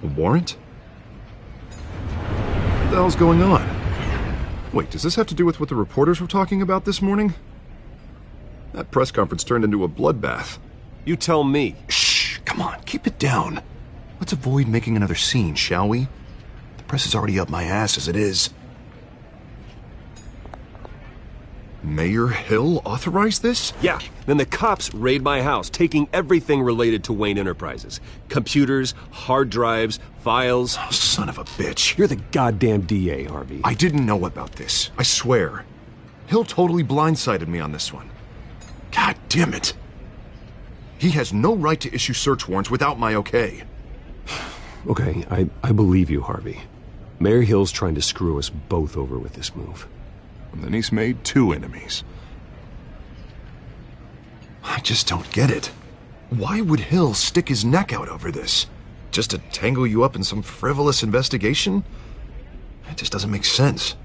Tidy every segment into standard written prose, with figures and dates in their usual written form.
A warrant? What the hell's going on? Wait, does this have to do with what the reporters were talking about this morning? That press conference turned into a bloodbath. You tell me. Shh, come on, keep it down. Let's avoid making another scene, shall we? The press is already up my ass as it is. Mayor Hill authorized this? Yeah, then the cops raid my house, taking everything related to Wayne Enterprises. Computers, hard drives, files. Oh, son of a bitch. You're the goddamn DA, Harvey. I didn't know about this, I swear. Hill totally blindsided me on this one. God damn it. He has no right to issue search warrants without my okay. Okay, I believe you, Harvey. Mayor Hill's trying to screw us both over with this move. And then he's made 2 enemies. I just don't get it. Why would Hill stick his neck out over this? Just to tangle you up in some frivolous investigation? It just doesn't make sense.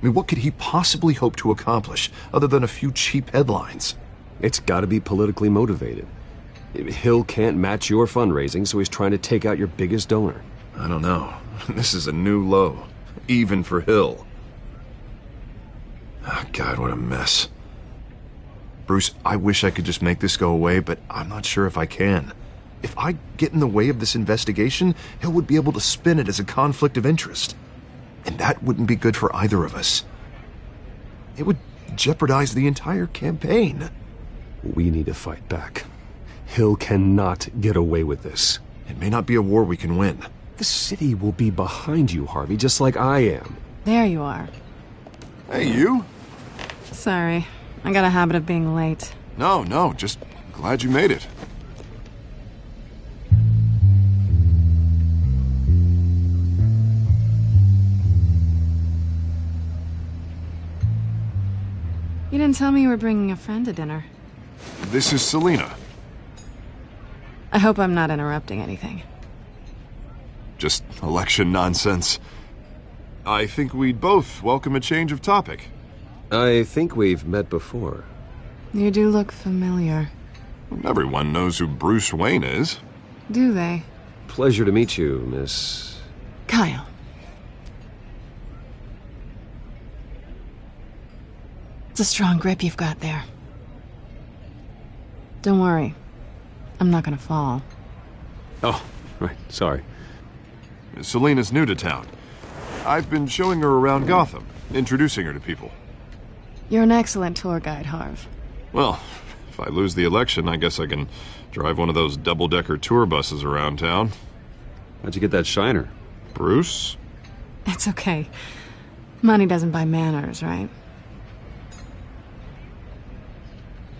I mean, what could he possibly hope to accomplish other than a few cheap headlines? It's gotta be politically motivated. Hill can't match your fundraising, so he's trying to take out your biggest donor. I don't know. This is a new low. Even for Hill. Oh, God, what a mess. Bruce, I wish I could just make this go away, but I'm not sure if I can. If I get in the way of this investigation, Hill would be able to spin it as a conflict of interest. And that wouldn't be good for either of us. It would jeopardize the entire campaign. We need to fight back. Hill cannot get away with this. It may not be a war we can win. The city will be behind you, Harvey, just like I am. There you are. Hey, you? Sorry. I got a habit of being late. No, just glad you made it. You didn't tell me you were bringing a friend to dinner. This is Selena. I hope I'm not interrupting anything. Just election nonsense. I think we'd both welcome a change of topic. I think we've met before. You do look familiar. Everyone knows who Bruce Wayne is. Do they? Pleasure to meet you, Miss... Kyle. It's a strong grip you've got there. Don't worry. I'm not gonna fall. Oh, right, sorry. Selena's new to town. I've been showing her around Gotham, introducing her to people. You're an excellent tour guide, Harv. Well, if I lose the election, I guess I can drive one of those double-decker tour buses around town. How'd you get that shiner? Bruce? It's okay. Money doesn't buy manners, right?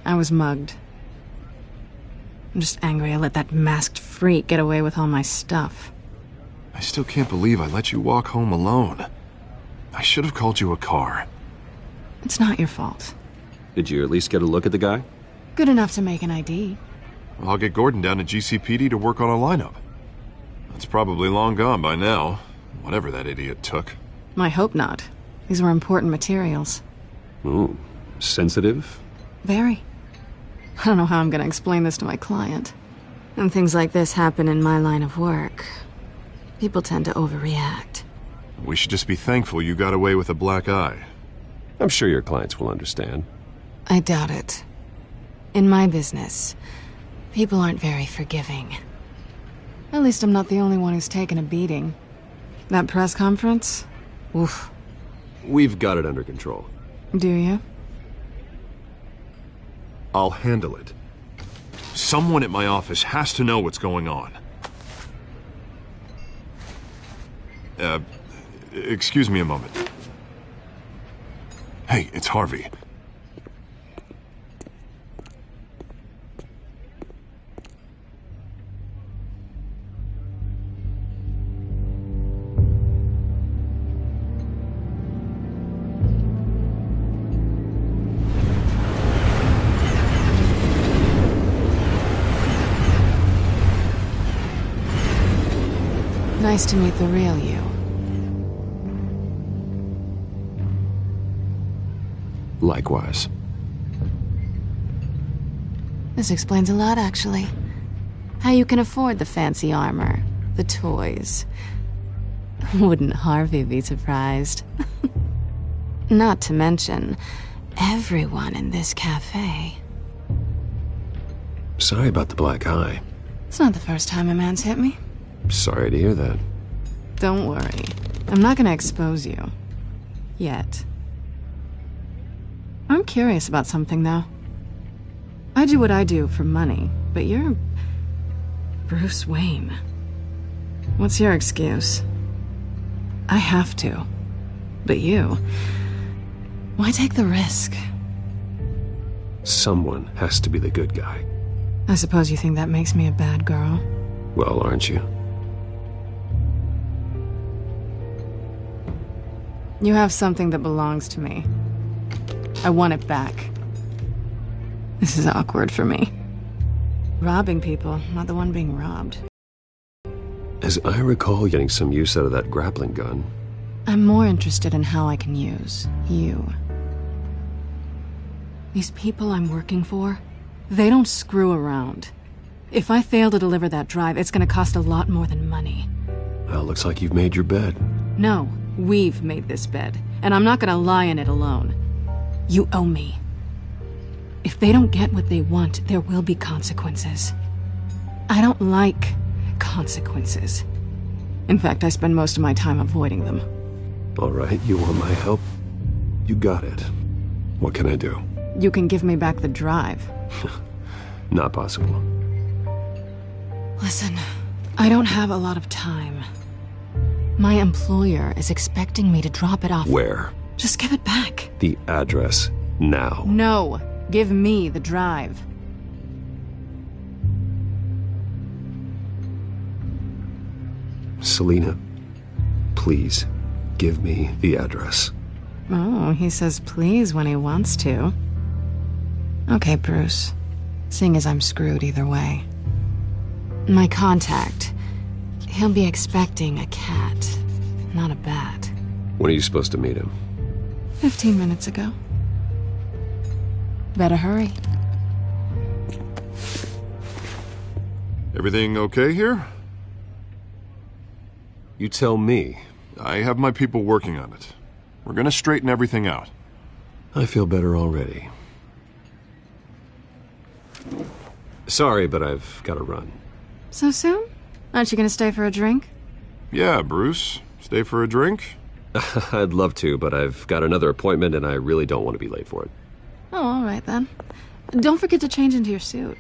I was mugged. I'm just angry I let that masked freak get away with all my stuff. I still can't believe I let you walk home alone. I should have called you a car. It's not your fault. Did you at least get a look at the guy? Good enough to make an ID. I'll get Gordon down to GCPD to work on a lineup. That's probably long gone by now, whatever that idiot took. I hope not. These were important materials. Ooh, sensitive? Very. I don't know how I'm gonna explain this to my client. And things like this happen in my line of work. People tend to overreact. We should just be thankful you got away with a black eye. I'm sure your clients will understand. I doubt it. In my business, people aren't very forgiving. At least I'm not the only one who's taken a beating. That press conference? Oof. We've got it under control. Do you? I'll handle it. Someone at my office has to know what's going on. Excuse me a moment. Hey, it's Harvey. Nice to meet the real you. Likewise. This explains a lot, actually. How you can afford the fancy armor. the toys. Wouldn't Harvey be surprised? Not to mention, everyone in this cafe. Sorry about the black eye. It's not the first time a man's hit me. Sorry to hear that. Don't worry. I'm not gonna expose you. Yet. I'm curious about something, though. I do what I do for money, but you're... Bruce Wayne. What's your excuse? I have to. But you... Why take the risk? Someone has to be the good guy. I suppose you think that makes me a bad girl. Well, aren't you? You have something that belongs to me. I want it back. This is awkward for me. Robbing people, not the one being robbed. As I recall getting some use out of that grappling gun. I'm more interested in how I can use you. These people I'm working for, they don't screw around. If I fail to deliver that drive, it's gonna cost a lot more than money. Well, looks like you've made your bed. No, we've made this bed, and I'm not gonna lie in it alone. You owe me. If they don't get what they want, there will be consequences. I don't like consequences. In fact, I spend most of my time avoiding them. All right, you want my help? You got it. What can I do? You can give me back the drive. Not possible. Listen, I don't have a lot of time. My employer is expecting me to drop it off. Where? Just give it back. The address, now. No, give me the drive. Selina, please, give me the address. Oh, he says please when he wants to. Okay, Bruce. Seeing as I'm screwed either way. My contact. He'll be expecting a cat, not a bat. When are you supposed to meet him? 15 minutes ago. Better hurry. Everything okay here? You tell me. I have my people working on it. We're gonna straighten everything out. I feel better already. Sorry, but I've got to run. So soon? Aren't you gonna stay for a drink? Yeah, Bruce. Stay for a drink? I'd love to, but I've got another appointment and I really don't want to be late for it. Oh, all right then. Don't forget to change into your suit.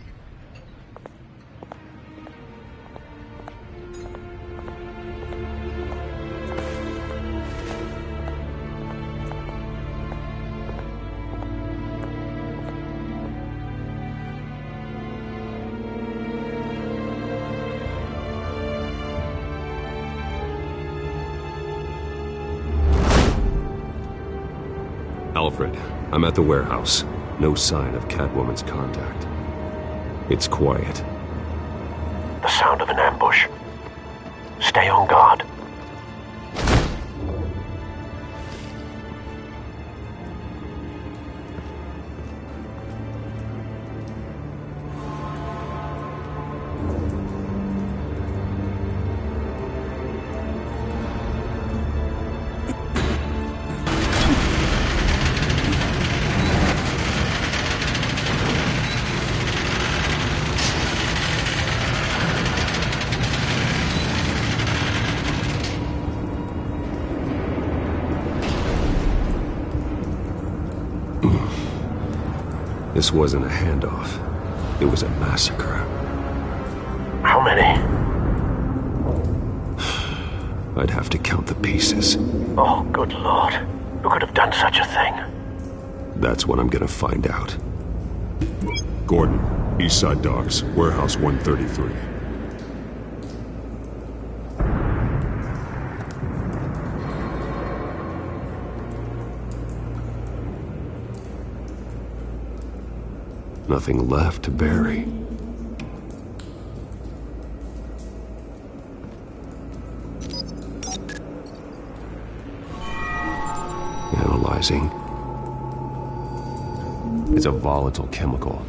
Alfred, I'm at the warehouse. No sign of Catwoman's contact. It's quiet. The sound of an ambush. Stay on guard. This wasn't a handoff. It was a massacre. How many? I'd have to count the pieces. Oh, good Lord. Who could have done such a thing? That's what I'm gonna find out. Gordon, Eastside Docks, Warehouse 133. Nothing left to bury. Analyzing. It's a volatile chemical.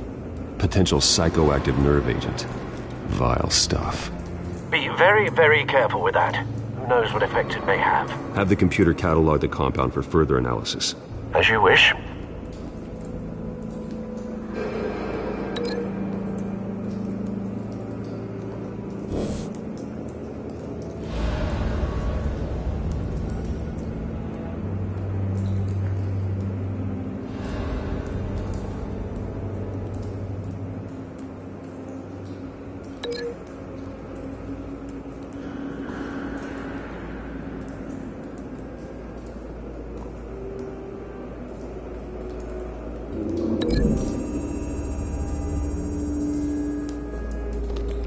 Potential psychoactive nerve agent. Vile stuff. Be very, very careful with that. Who knows what effect it may have. Have the computer catalog the compound for further analysis. As you wish.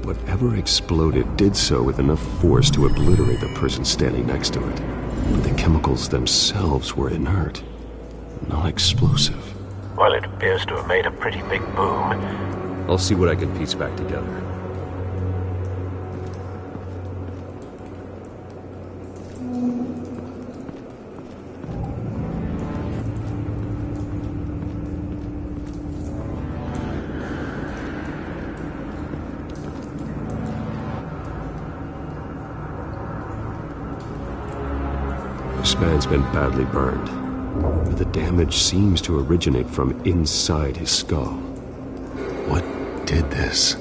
Whatever exploded did so with enough force to obliterate the person standing next to it. But the chemicals themselves were inert, not explosive. Well, it appears to have made a pretty big boom. I'll see what I can piece back together. This man's been badly burned, but the damage seems to originate from inside his skull. What did this?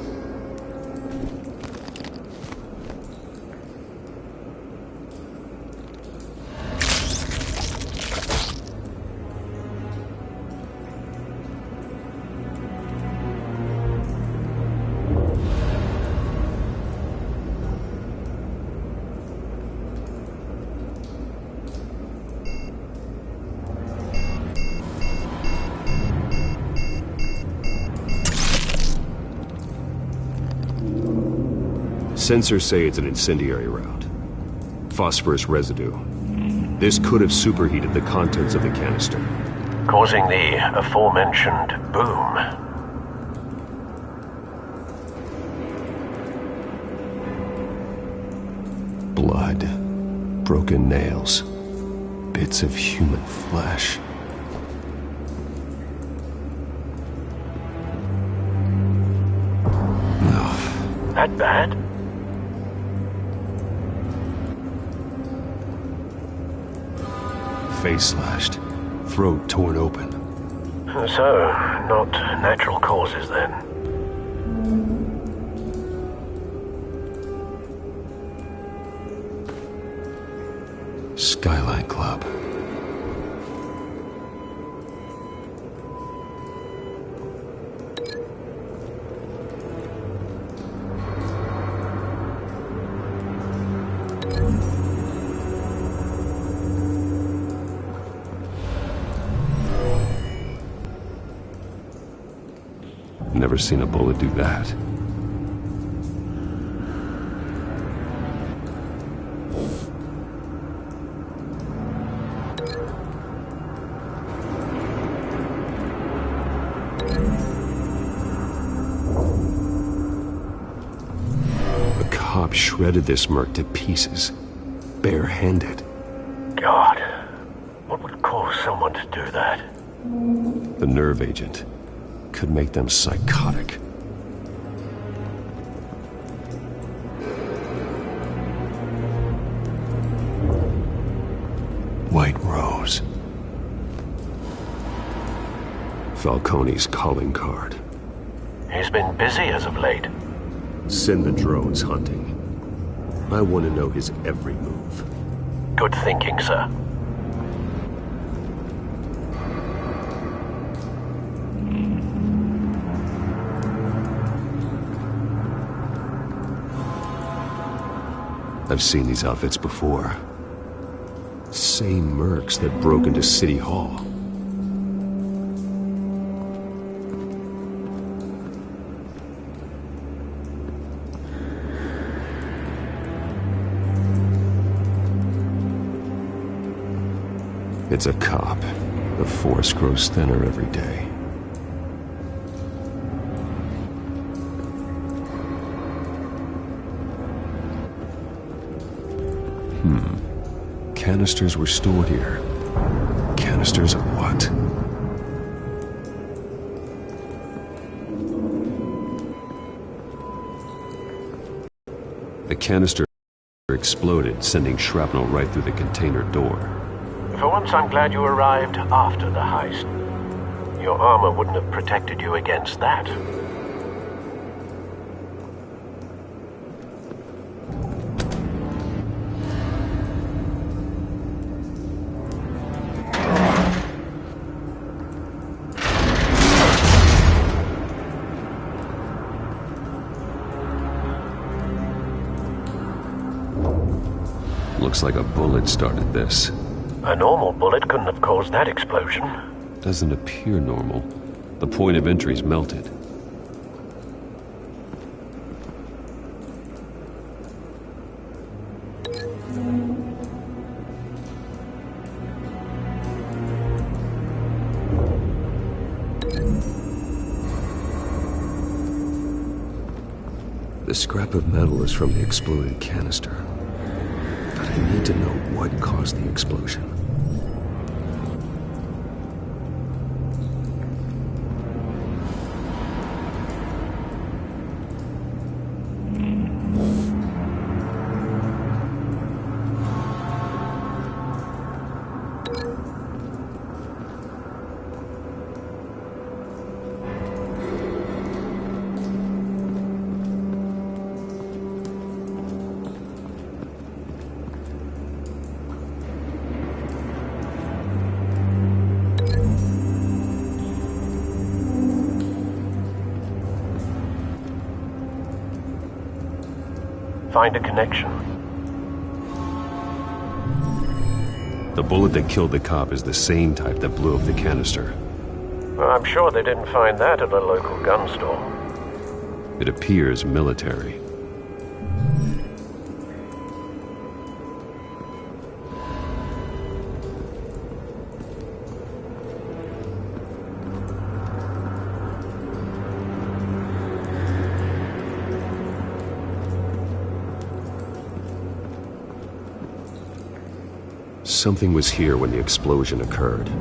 Sensors say it's an incendiary round. Phosphorus residue. This could have superheated the contents of the canister, Causing the aforementioned boom. Blood, broken nails, bits of human flesh. That bad? Face slashed, throat torn open. So, not natural causes then. Skyline Club. Never seen a bullet do that. A cop shredded this merc to pieces, bare-handed. God, what would cause someone to do that? The nerve agent could make them psychotic. White Rose. Falcone's calling card. He's been busy as of late. Send the drones hunting. I want to know his every move. Good thinking, sir. I've seen these outfits before. Same mercs that broke into City Hall. It's a cop. The force grows thinner every day. Canisters were stored here. Canisters of what? The canister exploded, sending shrapnel right through the container door. For once, I'm glad you arrived after the heist. Your armor wouldn't have protected you against that. Looks like a bullet started this. A normal bullet couldn't have caused that explosion. Doesn't appear normal. The point of entry's melted. The scrap of metal is from the exploded canister. But I need to know what caused the explosion. Find a connection. The bullet that killed the cop is the same type that blew up the canister. Well, I'm sure they didn't find that at a local gun store. It appears military. Something was here when the explosion occurred.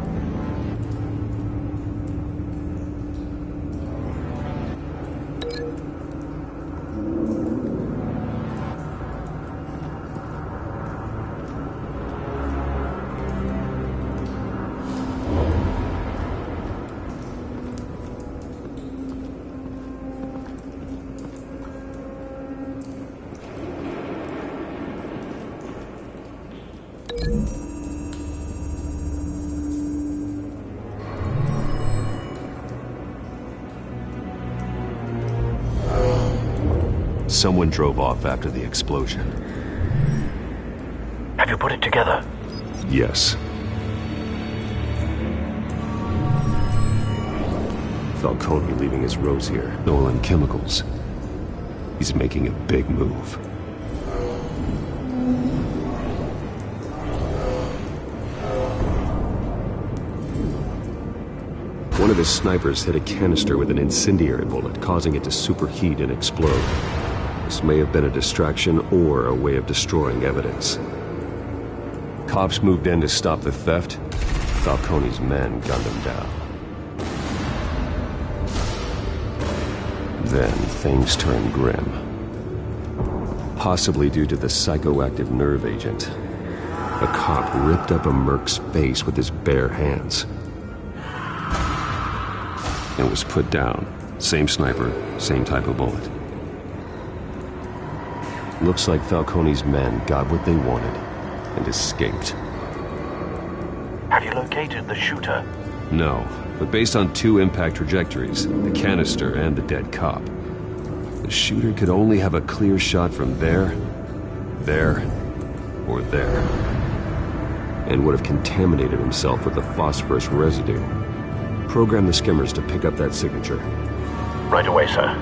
Someone drove off after the explosion. Have you put it together? Yes. Falcone leaving his rose here. Nolan Chemicals. He's making a big move. One of his snipers hit a canister with an incendiary bullet, causing it to superheat and explode. This may have been a distraction or a way of destroying evidence. Cops moved in to stop the theft. Falcone's men gunned him down. Then things turned grim. Possibly due to the psychoactive nerve agent. A cop ripped up a merc's face with his bare hands. And was put down. Same sniper, same type of bullet. Looks like Falcone's men got what they wanted and escaped. Have you located the shooter? No, but based on two impact trajectories, the canister and the dead cop, the shooter could only have a clear shot from there, or there, and would have contaminated himself with the phosphorus residue. Program the skimmers to pick up that signature. Right away, sir.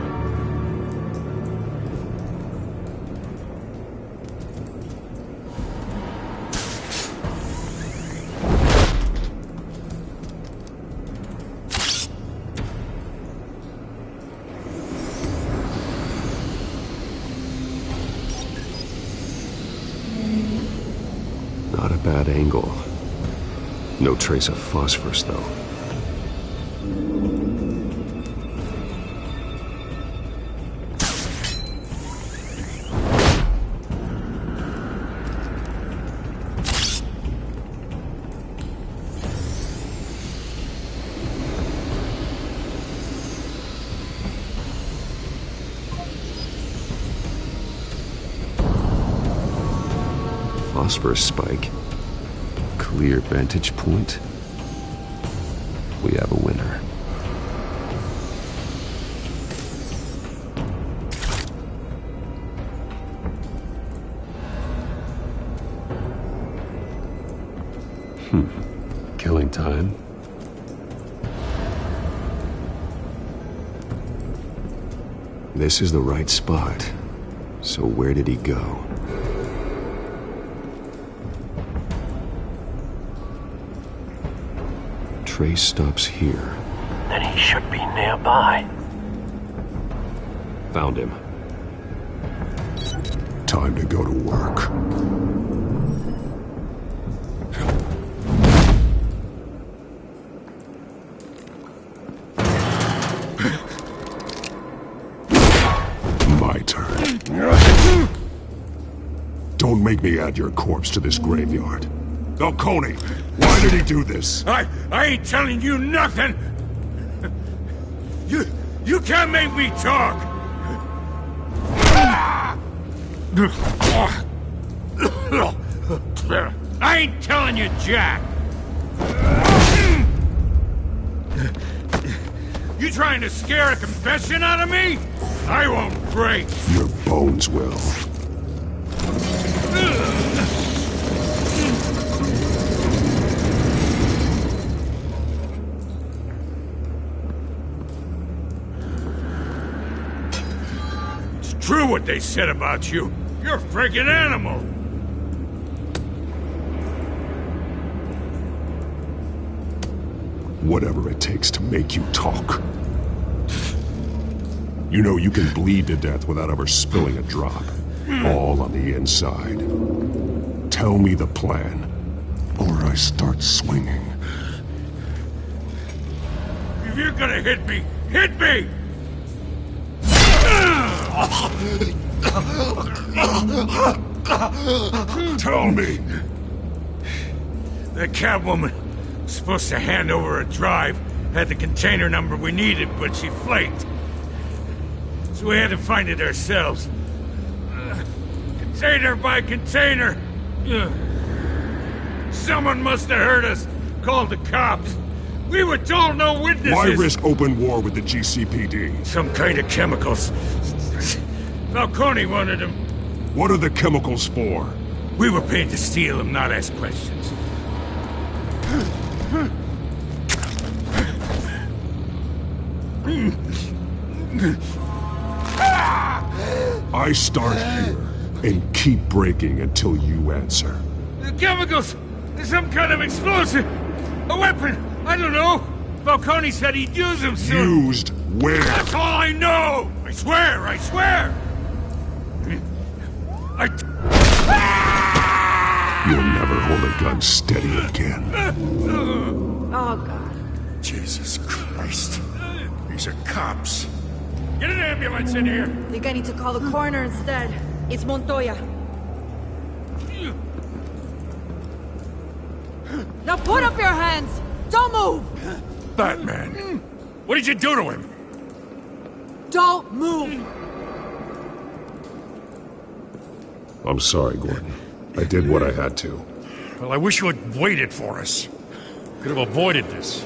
Not a bad angle. No trace of phosphorus, though. phosphorus spike. Clear vantage point. We have a winner. Killing time. This is the right spot. So where did he go? Trace stops here. Then he should be nearby. Found him. Time to go to work. My turn. Don't make me add your corpse to this graveyard. Falcone, why did he do this? I ain't telling you nothing! You can't make me talk! I ain't telling you, Jack! You trying to scare a confession out of me? I won't break! Your bones will. It's true what they said about you. You're a freaking animal! Whatever it takes to make you talk. You know you can bleed to death without ever spilling a drop. All on the inside. Tell me the plan, or I start swinging. If you're gonna hit me, hit me! Tell me! The Catwoman was supposed to hand over a drive, had the container number we needed, but she flaked. So we had to find it ourselves. Container by container. Someone must have heard us, called the cops. We were told no witnesses. Why risk open war with the GCPD? Some kind of chemicals. Falcone wanted them. What are the chemicals for? We were paid to steal them, not ask questions. I start here and keep breaking until you answer. The chemicals! There's some kind of explosive! A weapon! I don't know! Falcone said he'd use them soon! Used where? That's all I know! I swear! I swear! You'll never hold a gun steady again. Oh, God. Jesus Christ. These are cops. Get an ambulance in here! Think I need to call the coroner instead. It's Montoya. Now put up your hands! Don't move! Batman. What did you do to him? Don't move! I'm sorry, Gordon. I did what I had to. Well, I wish you had waited for us. Could have avoided this.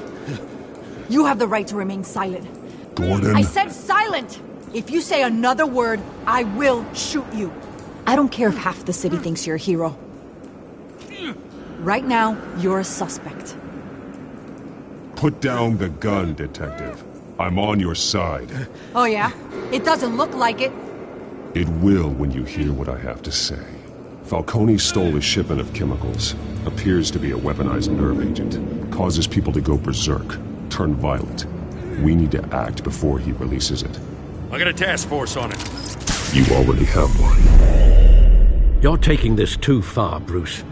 You have the right to remain silent. Gordon? I said silent! If you say another word, I will shoot you. I don't care if half the city thinks you're a hero. Right now, you're a suspect. Put down the gun, Detective. I'm on your side. Oh yeah? It doesn't look like it. It will when you hear what I have to say. Falcone stole a shipment of chemicals. Appears to be a weaponized nerve agent. Causes people to go berserk. Turn violent. We need to act before he releases it. I got a task force on it. You already have one. You're taking this too far, Bruce.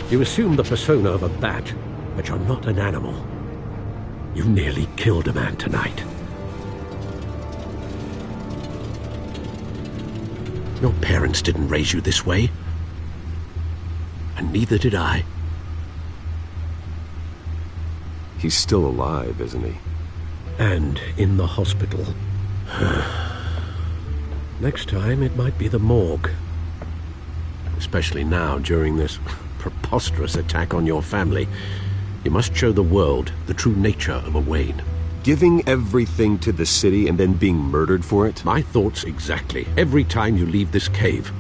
You assume the persona of a bat, but you're not an animal. You nearly killed a man tonight. Your parents didn't raise you this way. And neither did I. He's still alive, isn't he? And in the hospital. Next time, it might be the morgue. Especially now, during this preposterous attack on your family. You must show the world the true nature of a Wayne. Giving everything to the city and then being murdered for it? My thoughts exactly. Every time you leave this cave.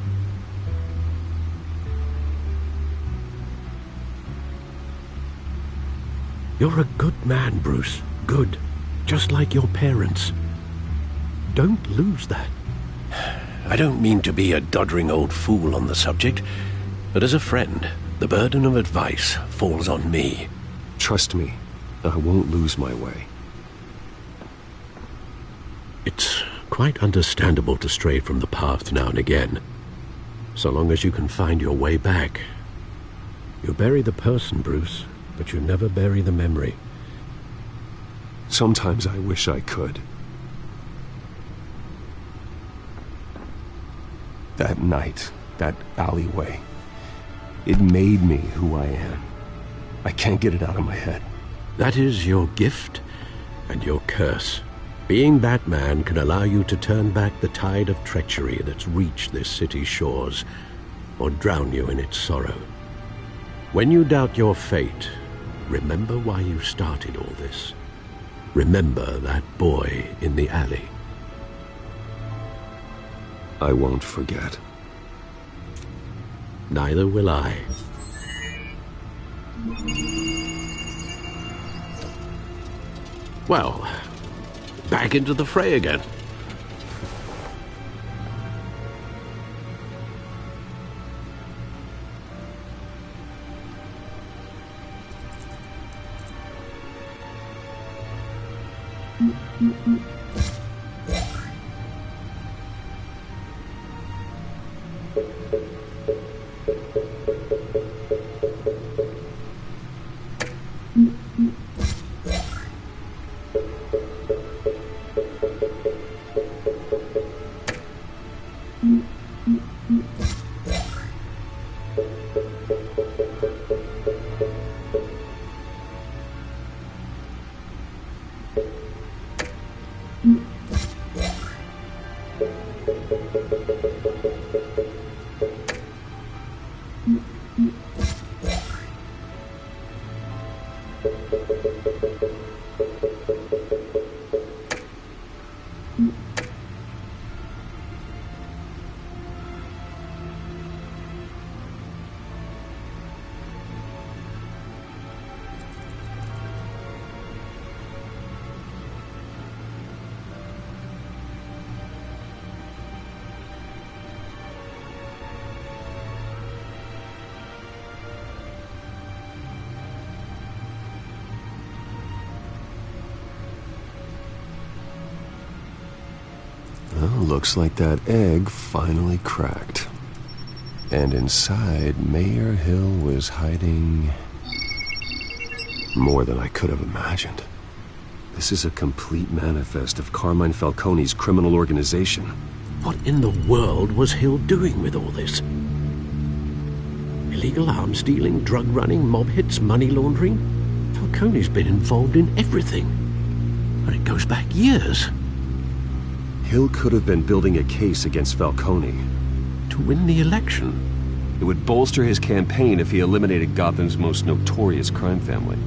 You're a good man, Bruce. Good. Just like your parents. Don't lose that. I don't mean to be a doddering old fool on the subject, but as a friend, the burden of advice falls on me. Trust me, I won't lose my way. It's quite understandable to stray from the path now and again, so long as you can find your way back. You bury the person, Bruce, but you never bury the memory. Sometimes I wish I could. That night, that alleyway, it made me who I am. I can't get it out of my head. That is your gift and your curse. Being Batman can allow you to turn back the tide of treachery that's reached this city's shores, or drown you in its sorrow. When you doubt your fate, remember why you started all this. Remember that boy in the alley. I won't forget. Neither will I. Well, back into the fray again. Looks like that egg finally cracked. And inside, Mayor Hill was hiding more than I could have imagined. This is a complete manifest of Carmine Falcone's criminal organization. What in the world was Hill doing with all this? Illegal arms dealing, drug running, mob hits, money laundering? Falcone's been involved in everything. And it goes back years. Hill could have been building a case against Falcone. To win the election? It would bolster his campaign if he eliminated Gotham's most notorious crime family.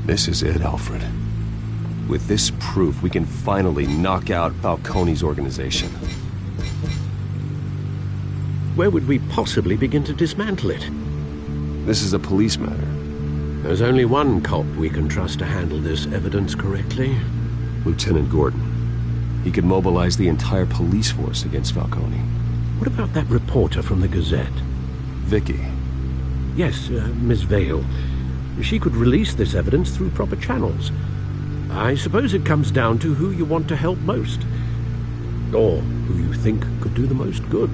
This is it, Alfred. With this proof, we can finally knock out Falcone's organization. Where would we possibly begin to dismantle it? This is a police matter. There's only one cop we can trust to handle this evidence correctly. Lieutenant Gordon. He could mobilize the entire police force against Falcone. What about that reporter from the Gazette? Vicky. Yes, Miss Vale. She could release this evidence through proper channels. I suppose it comes down to who you want to help most. Or who you think could do the most good.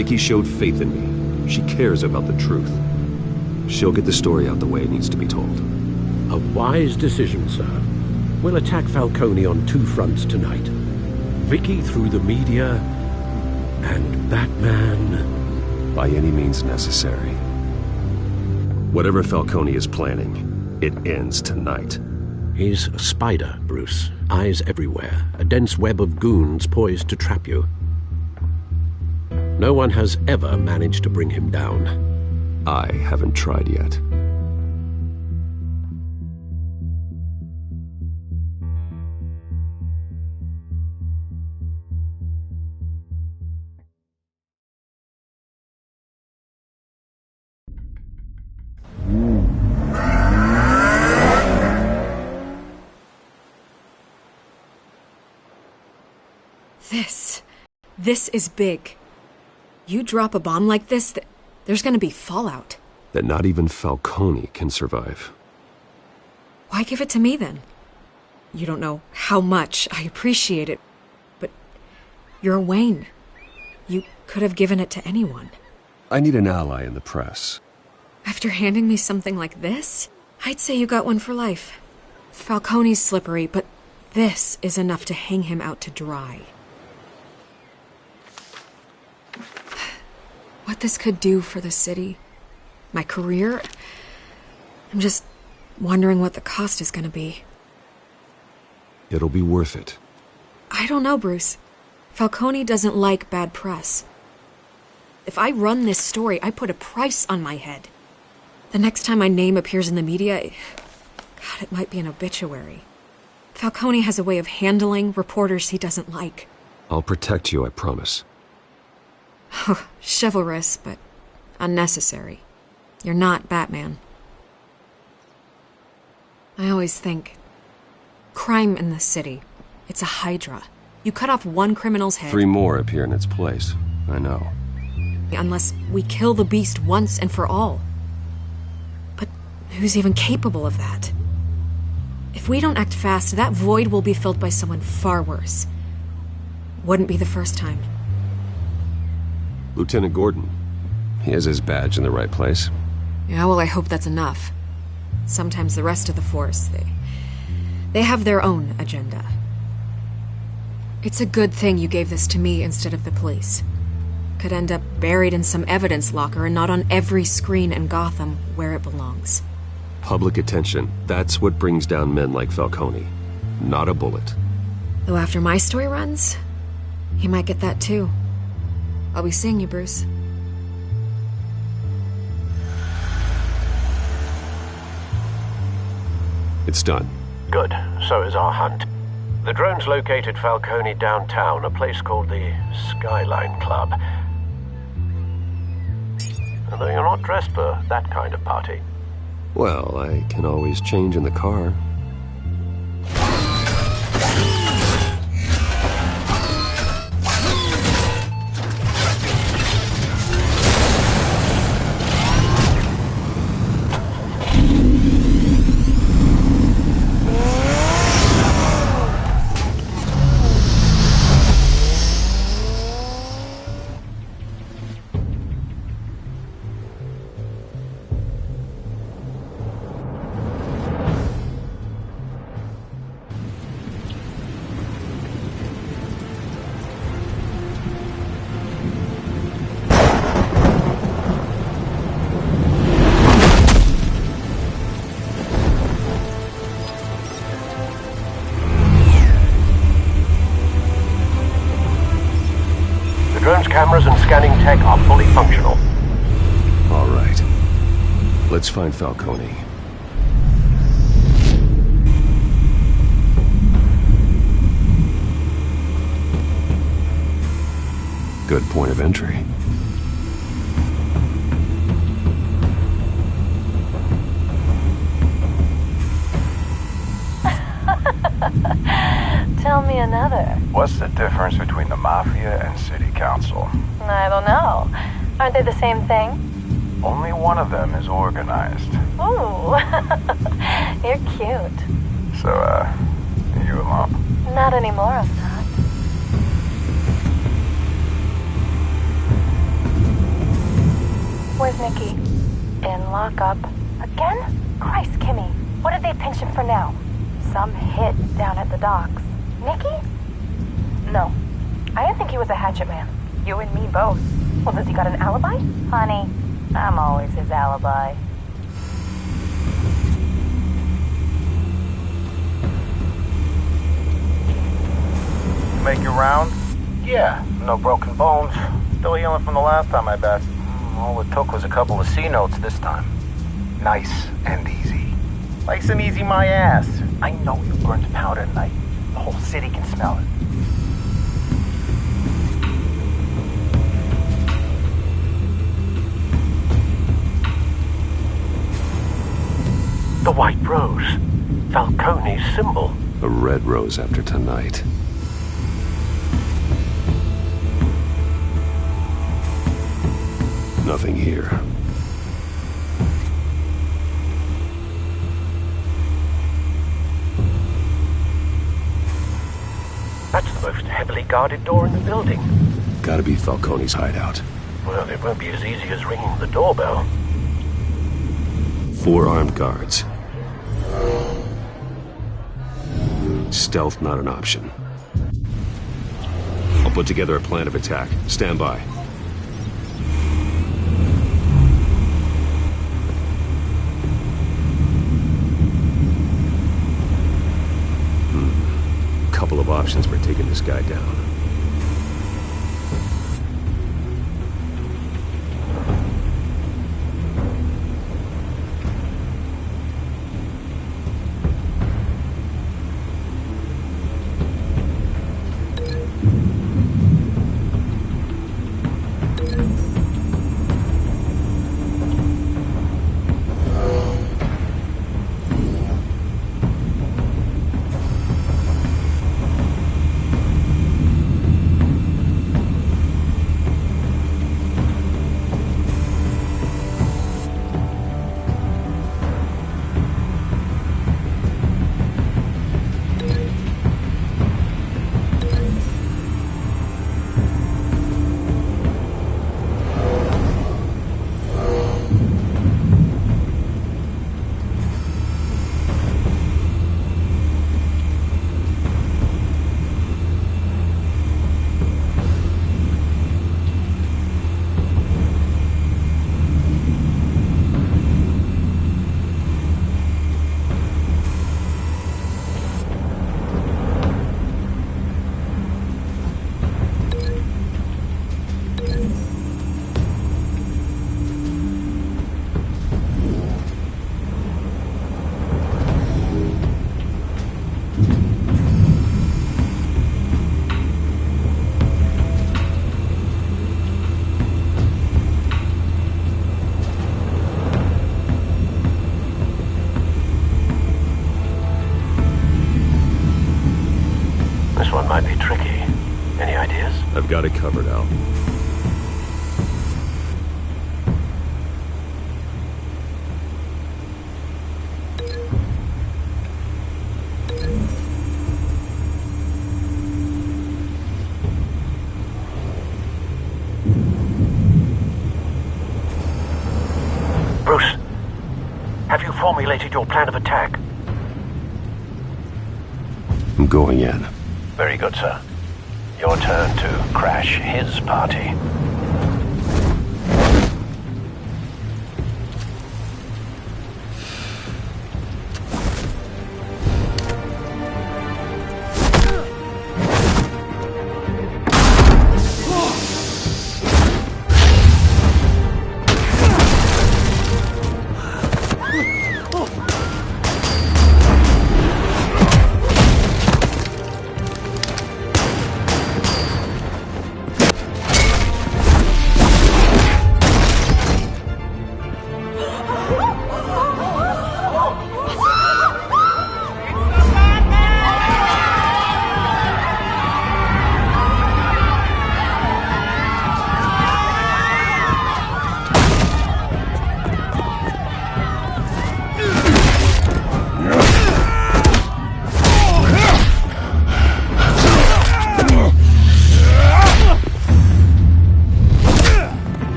Vicky showed faith in me. She cares about the truth. She'll get the story out the way it needs to be told. A wise decision, sir. We'll attack Falcone on 2 fronts tonight. Vicky through the media, and Batman... by any means necessary. Whatever Falcone is planning, it ends tonight. He's a spider, Bruce. Eyes everywhere. A dense web of goons poised to trap you. No one has ever managed to bring him down. I haven't tried yet. This is big. You drop a bomb like this, there's gonna be fallout. That not even Falcone can survive. Why give it to me then? You don't know how much I appreciate it, but you're Wayne. You could have given it to anyone. I need an ally in the press. After handing me something like this, I'd say you got one for life. Falcone's slippery, but this is enough to hang him out to dry. What this could do for the city, my career, I'm just wondering what the cost is gonna be. It'll be worth it. I don't know, Bruce. Falcone doesn't like bad press. If I run this story, I put a price on my head. The next time my name appears in the media, God, it might be an obituary. Falcone has a way of handling reporters he doesn't like. I'll protect you, I promise. Chivalrous, but unnecessary. You're not Batman. I always think, crime in the city, it's a hydra. You cut off one criminal's head... 3 more appear in its place. I know. Unless we kill the beast once and for all. But who's even capable of that? If we don't act fast, that void will be filled by someone far worse. Wouldn't be the first time. Lieutenant Gordon. He has his badge in the right place. Yeah, well, I hope that's enough. Sometimes the rest of the force, they have their own agenda. It's a good thing you gave this to me instead of the police. Could end up buried in some evidence locker and not on every screen in Gotham where it belongs. Public attention. That's what brings down men like Falcone. Not a bullet. Though after my story runs, he might get that too. I'll be seeing you, Bruce. It's done. Good. So is our hunt. The drones located Falcone downtown, a place called the Skyline Club. Although you're not dressed for that kind of party. Well, I can always change in the car. Cameras and scanning tech are fully functional. All right. Let's find Falcone. Good point of entry. Tell me another. What's the difference between the Mafia and City Council? I don't know. Aren't they the same thing? Only one of them is organized. Ooh, you're cute. So, you alone? Not anymore, Assad. Nikki? In lockup. Again? Christ, Kimmy. What did they pinch him for now? Some hit down at the docks. Nikki? No. I didn't think he was a hatchet man. You and me both. Well, does he got an alibi? Honey, I'm always his alibi. Make your round? Yeah, no broken bones. Still healing from the last time I bet. All it took was a couple of C notes this time. Nice and easy. Nice and easy my ass. I know you burned powder tonight. The whole city can smell it. The white rose. Falcone's symbol. A red rose after tonight. Nothing here. That's the most heavily guarded door in the building. Gotta be Falcone's hideout. Well, it won't be as easy as ringing the doorbell. 4 armed guards. Stealth not an option. I'll put together a plan of attack. Stand by. Couple of options for taking this guy down. This one might be tricky. Any ideas? I've got it covered, Al. Bruce, have you formulated your plan of attack? I'm going in. Very good, sir. Your turn to crash his party.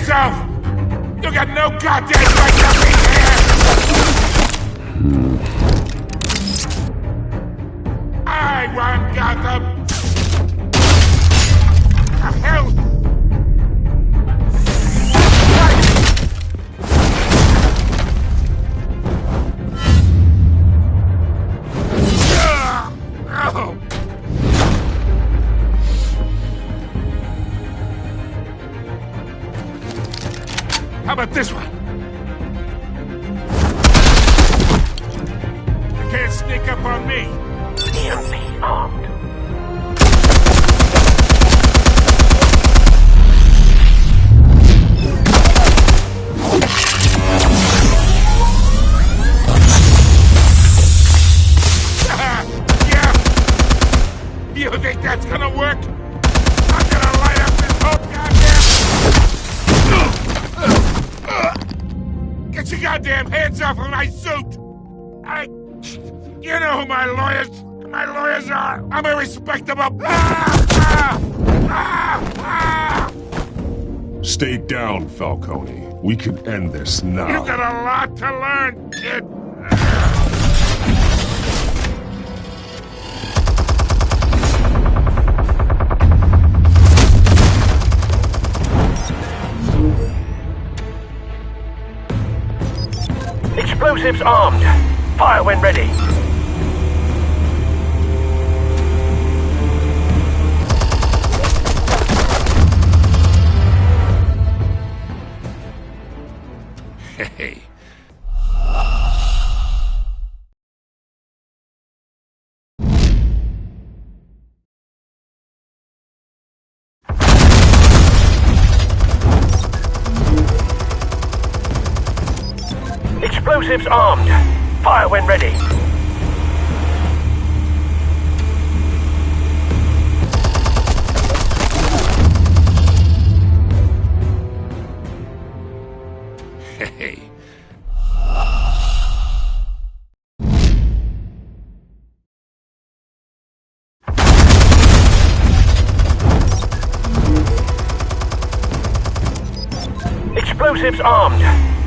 yourself! You got no goddamn right to be here! I run Gotham! The hell? How about this one? You can't sneak up on me. EMP armed. Yeah. You think that's gonna work? I'm gonna light up this whole goddamn... Get your goddamn hands off of my suit! You know who my lawyers are! I'm a respectable... Stay down, Falcone. We can end this now. You got a lot to learn, kid! Explosives armed. Fire when ready. Hey. Explosives armed. Fire when ready. Hey. Explosives armed.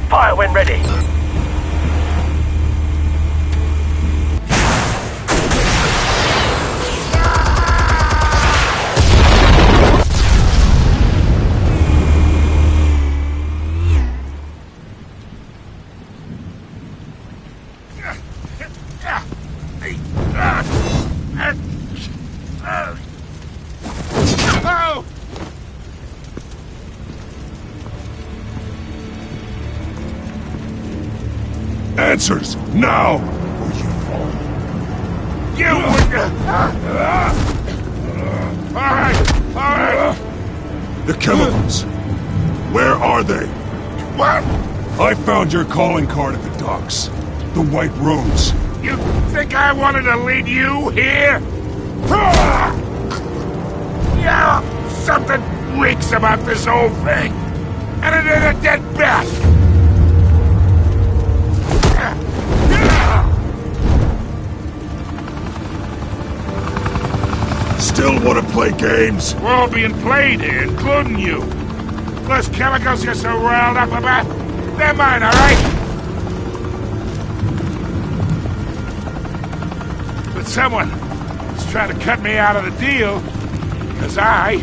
Fire when ready. Answers, now! Or you fall. You Alright! The chemicals. Where are they? What? I found your calling card at the docks. The White Rose. You think I wanted to lead you here? Yeah, something reeks about this whole thing. And it ain't a dead bat. Still want to play games? We're all being played here, including you. Those chemicals you're so riled up about, they're mine, all right? But someone is trying to cut me out of the deal because I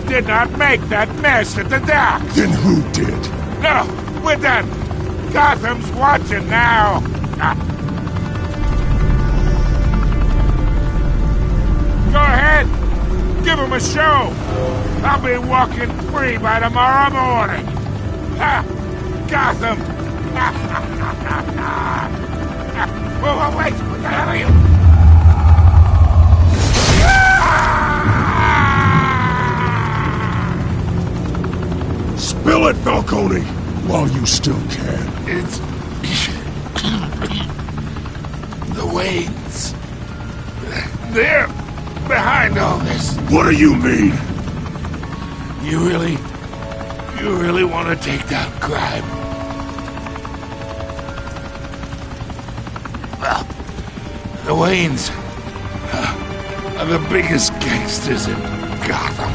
did not make that mess at the docks. Then who did? No, we're done. Gotham's watching now. Go ahead. Give him a show. I'll be walking free by tomorrow morning. Ha! Gotham. Whoa, wait. What the hell are you? Spill it, Falcone, while you still can. It's... the Waynes. They're behind all this. What do you mean? You really want to take down crime? Well, the Waynes are the biggest gangsters in Gotham.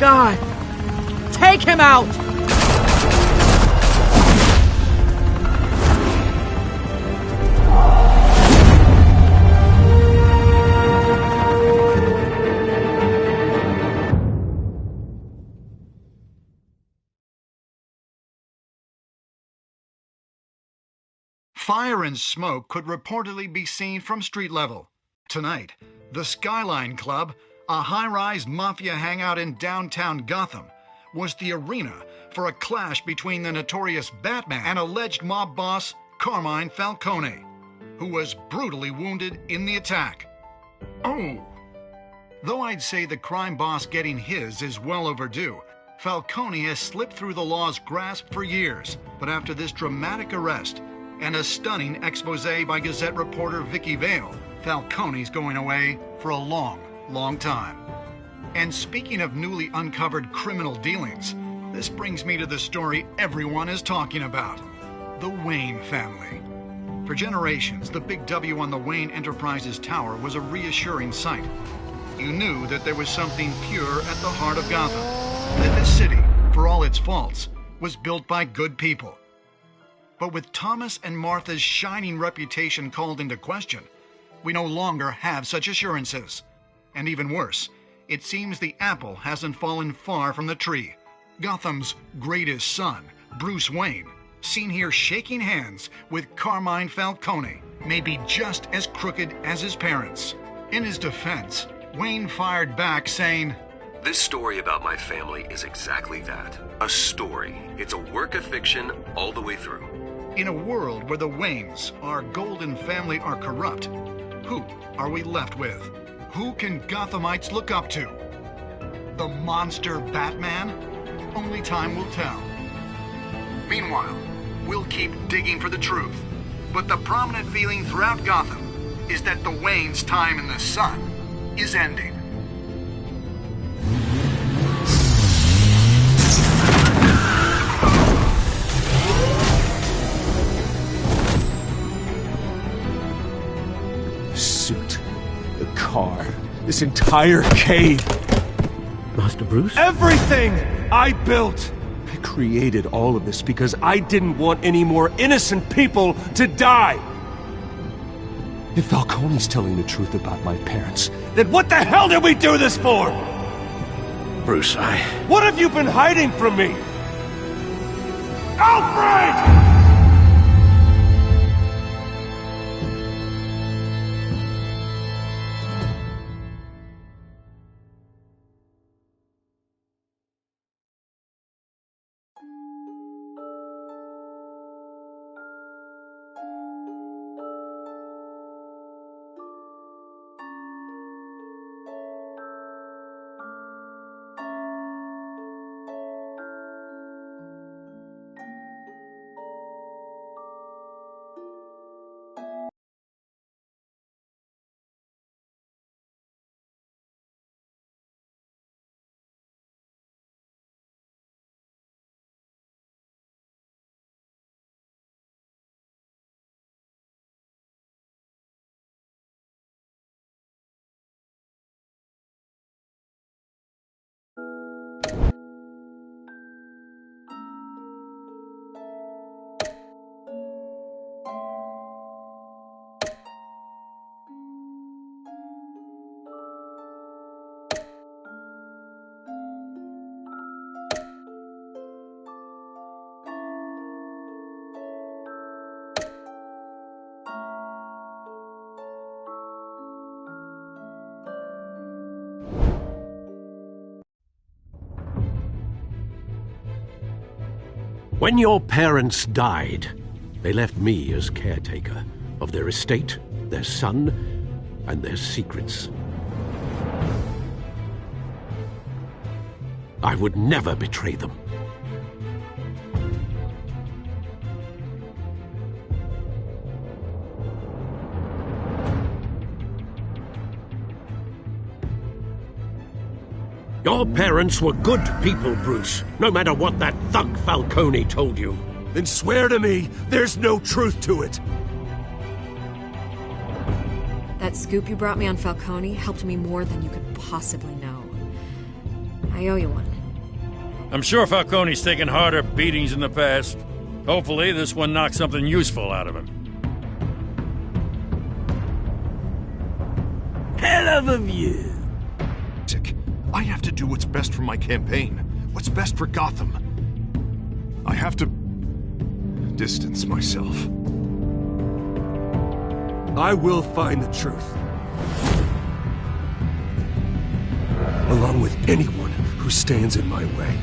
God! Take him out! Fire and smoke could reportedly be seen from street level. Tonight, the Skyline Club, a high-rise mafia hangout in downtown Gotham, was the arena for a clash between the notorious Batman and alleged mob boss Carmine Falcone, who was brutally wounded in the attack. Oh! Though I'd say the crime boss getting his is well overdue, Falcone has slipped through the law's grasp for years. But after this dramatic arrest and a stunning expose by Gazette reporter Vicky Vale, Falcone's going away for a long, long time. And speaking of newly uncovered criminal dealings, this brings me to the story everyone is talking about: the Wayne family. For generations, the big W on the Wayne Enterprises tower was a reassuring sight. You knew that there was something pure at the heart of Gotham, that this city, for all its faults, was built by good people. But with Thomas and Martha's shining reputation called into question, we no longer have such assurances. And even worse, it seems the apple hasn't fallen far from the tree. Gotham's greatest son, Bruce Wayne, seen here shaking hands with Carmine Falcone, may be just as crooked as his parents. In his defense, Wayne fired back saying, "This story about my family is exactly that. A story. It's a work of fiction all the way through." In a world where the Waynes, our golden family, are corrupt, who are we left with? Who can Gothamites look up to? The monster Batman? Only time will tell. Meanwhile, we'll keep digging for the truth. But the prominent feeling throughout Gotham is that the Waynes' time in the sun is ending. Suit, the car, this entire cave. Master Bruce? Everything I built! I created all of this because I didn't want any more innocent people to die! If Falcone's telling the truth about my parents, then what the hell did we do this for? Bruce, What have you been hiding from me? Alfred! When your parents died, they left me as caretaker of their estate, their son, and their secrets. I would never betray them. Your parents were good people, Bruce, no matter what that thug Falcone told you. Then swear to me there's no truth to it. That scoop you brought me on Falcone helped me more than you could possibly know. I owe you one. I'm sure Falcone's taken harder beatings in the past. Hopefully, this one knocks something useful out of him. Hell of a view. I have to do what's best for my campaign. What's best for Gotham. I have to distance myself. I will find the truth. Along with anyone who stands in my way.